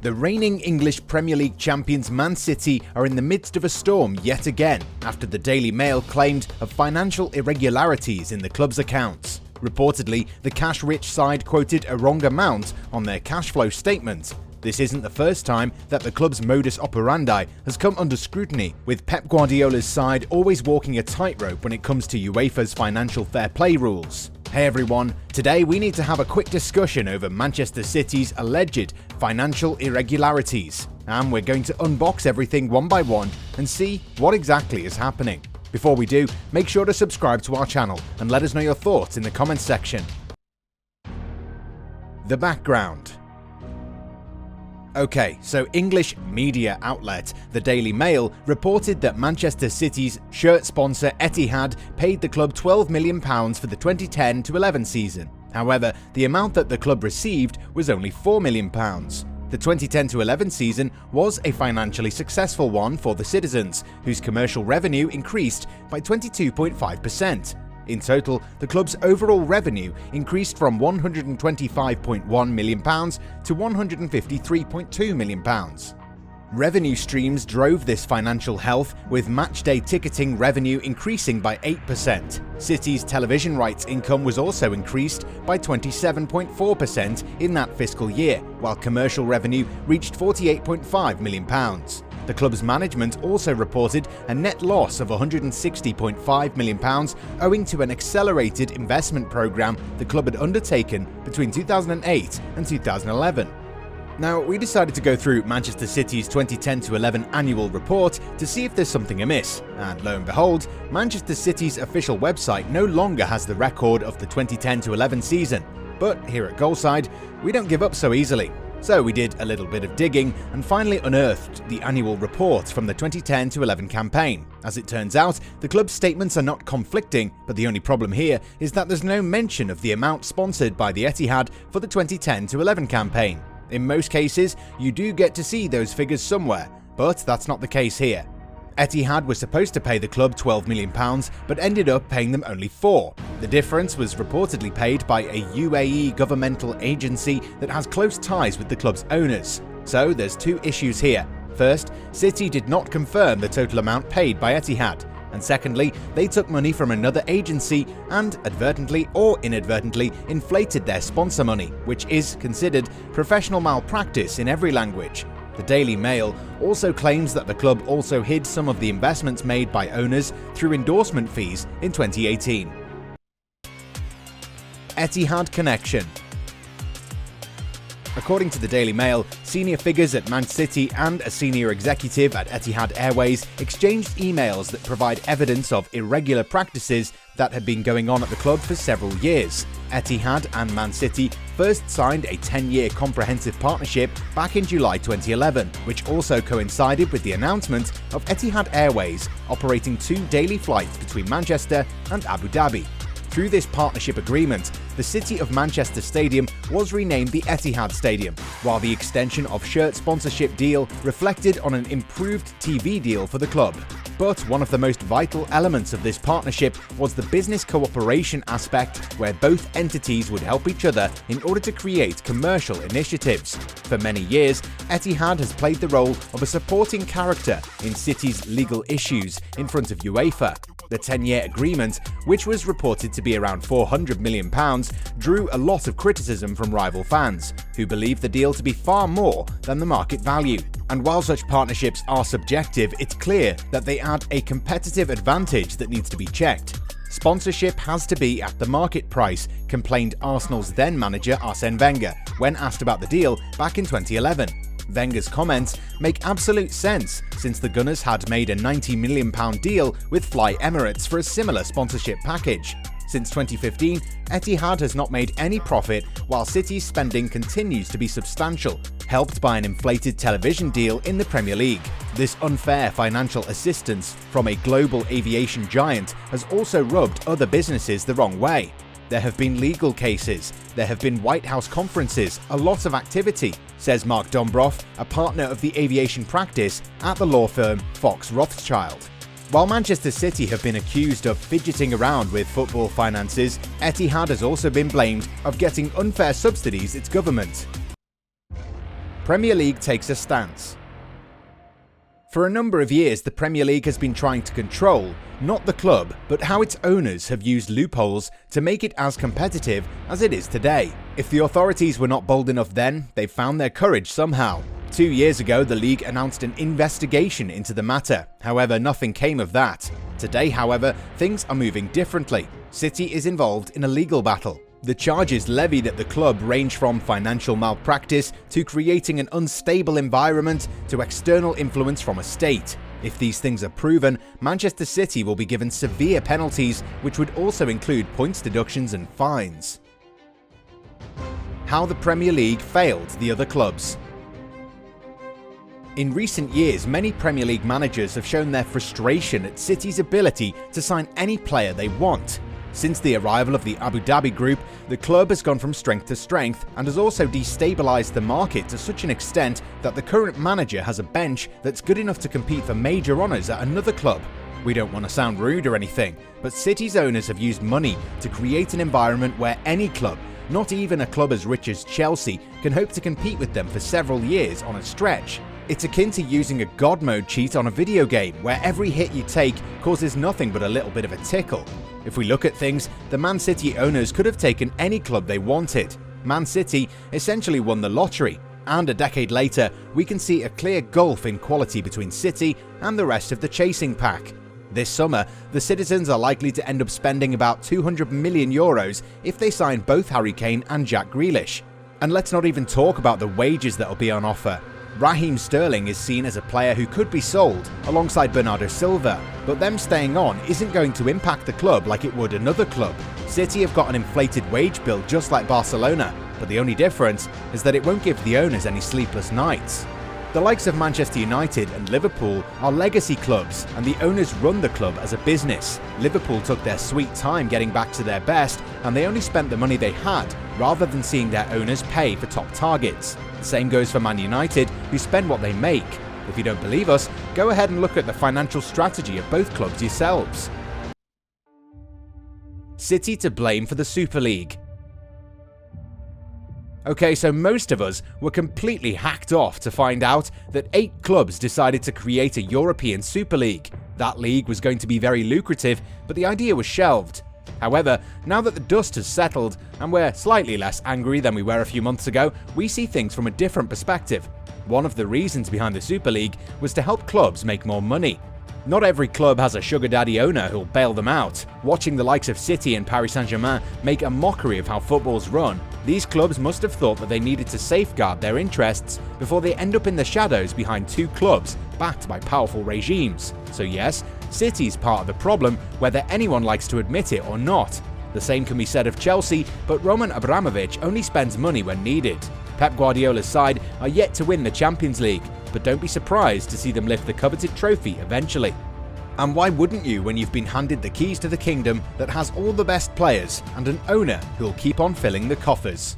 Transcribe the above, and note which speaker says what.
Speaker 1: The reigning English Premier League champions Man City are in the midst of a storm yet again after the Daily Mail claimed of financial irregularities in the club's accounts. Reportedly, the cash-rich side quoted a wrong amount on their cash flow statement. This isn't the first time that the club's modus operandi has come under scrutiny, with Pep Guardiola's side always walking a tightrope when it comes to UEFA's financial fair play rules. Hey everyone, today we need to have a quick discussion over Manchester City's alleged financial irregularities, and we're going to unbox everything one by one and see what exactly is happening. Before we do, make sure to subscribe to our channel and let us know your thoughts in the comments section. The background. Okay, so English media outlet The Daily Mail reported that Manchester City's shirt sponsor Etihad paid the club £12 million for the 2010-11 season. However, the amount that the club received was only £4 million. The 2010-11 season was a financially successful one for the citizens, whose commercial revenue increased by 22.5%. In total, the club's overall revenue increased from £125.1 million to £153.2 million. Revenue streams drove this financial health, with matchday ticketing revenue increasing by 8%. City's television rights income was also increased by 27.4% in that fiscal year, while commercial revenue reached £48.5 million. The club's management also reported a net loss of £160.5 million owing to an accelerated investment programme the club had undertaken between 2008 and 2011. Now, we decided to go through Manchester City's 2010-11 annual report to see if there's something amiss, and lo and behold, Manchester City's official website no longer has the record of the 2010-11 season. But here at GOALSIDE, we don't give up so easily. So we did a little bit of digging and finally unearthed the annual report from the 2010-11 campaign. As it turns out, the club's statements are not conflicting, but the only problem here is that there's no mention of the amount sponsored by the Etihad for the 2010-11 campaign. In most cases, you do get to see those figures somewhere, but that's not the case here. Etihad was supposed to pay the club £12 million, but ended up paying them only £4 million. The difference was reportedly paid by a UAE governmental agency that has close ties with the club's owners. So there's two issues here. First, City did not confirm the total amount paid by Etihad. And secondly, they took money from another agency and advertently or inadvertently inflated their sponsor money, which is considered professional malpractice in every language. The Daily Mail also claims that the club also hid some of the investments made by owners through endorsement fees in 2018. Etihad Connection. According to the Daily Mail, senior figures at Man City and a senior executive at Etihad Airways exchanged emails that provide evidence of irregular practices that had been going on at the club for several years. Etihad and Man City first signed a 10-year comprehensive partnership back in July 2011, which also coincided with the announcement of Etihad Airways operating 2 daily flights between Manchester and Abu Dhabi. Through this partnership agreement, the City of Manchester Stadium was renamed the Etihad Stadium, while the extension of shirt sponsorship deal reflected on an improved TV deal for the club. But one of the most vital elements of this partnership was the business cooperation aspect, where both entities would help each other in order to create commercial initiatives. For many years, Etihad has played the role of a supporting character in City's legal issues in front of UEFA. The 10-year agreement, which was reported to be around £400 million, drew a lot of criticism from rival fans, who believe the deal to be far more than the market value. And while such partnerships are subjective, it's clear that they add a competitive advantage that needs to be checked. Sponsorship has to be at the market price, complained Arsenal's then manager Arsene Wenger when asked about the deal back in 2011. Wenger's comments make absolute sense, since the Gunners had made a £90 million deal with Fly Emirates for a similar sponsorship package. Since 2015, Etihad has not made any profit, while City's spending continues to be substantial, helped by an inflated television deal in the Premier League. This unfair financial assistance from a global aviation giant has also rubbed other businesses the wrong way. There have been legal cases, there have been White House conferences, a lot of activity, says Mark Dombroff, a partner of the aviation practice at the law firm Fox Rothschild. While Manchester City have been accused of fidgeting around with football finances, Etihad has also been blamed of getting unfair subsidies its government. Premier League takes a stance. For a number of years, the Premier League has been trying to control, not the club, but how its owners have used loopholes to make it as competitive as it is today. If the authorities were not bold enough then, they found their courage somehow. 2 years ago, the league announced an investigation into the matter. However, nothing came of that. Today, however, things are moving differently. City is involved in a legal battle. The charges levied at the club range from financial malpractice to creating an unstable environment to external influence from a state. If these things are proven, Manchester City will be given severe penalties, which would also include points deductions and fines. How the Premier League failed the other clubs. In recent years, many Premier League managers have shown their frustration at City's ability to sign any player they want. Since the arrival of the Abu Dhabi group, the club has gone from strength to strength and has also destabilised the market to such an extent that the current manager has a bench that's good enough to compete for major honours at another club. We don't want to sound rude or anything, but City's owners have used money to create an environment where any club, not even a club as rich as Chelsea, can hope to compete with them for several years on a stretch. It's akin to using a God mode cheat on a video game, where every hit you take causes nothing but a little bit of a tickle. If we look at things, the Man City owners could have taken any club they wanted. Man City essentially won the lottery, and a decade later, we can see a clear gulf in quality between City and the rest of the chasing pack. This summer, the citizens are likely to end up spending about €200 million if they sign both Harry Kane and Jack Grealish. And let's not even talk about the wages that will be on offer. Raheem Sterling is seen as a player who could be sold alongside Bernardo Silva, but them staying on isn't going to impact the club like it would another club. City have got an inflated wage bill just like Barcelona, but the only difference is that it won't give the owners any sleepless nights. The likes of Manchester United and Liverpool are legacy clubs, and the owners run the club as a business. Liverpool took their sweet time getting back to their best, and they only spent the money they had, rather than seeing their owners pay for top targets. The same goes for Man United, who spend what they make. If you don't believe us, go ahead and look at the financial strategy of both clubs yourselves. City to blame for the Super League. Okay, so most of us were completely hacked off to find out that 8 clubs decided to create a European Super League. That league was going to be very lucrative, but the idea was shelved. However, now that the dust has settled and we're slightly less angry than we were a few months ago, we see things from a different perspective. One of the reasons behind the Super League was to help clubs make more money. Not every club has a sugar daddy owner who'll bail them out. Watching the likes of City and Paris Saint-Germain make a mockery of how football's run, these clubs must have thought that they needed to safeguard their interests before they end up in the shadows behind 2 clubs backed by powerful regimes. So yes, City's part of the problem, whether anyone likes to admit it or not. The same can be said of Chelsea, but Roman Abramovich only spends money when needed. Pep Guardiola's side are yet to win the Champions League, but don't be surprised to see them lift the coveted trophy eventually. And why wouldn't you when you've been handed the keys to the kingdom that has all the best players and an owner who'll keep on filling the coffers?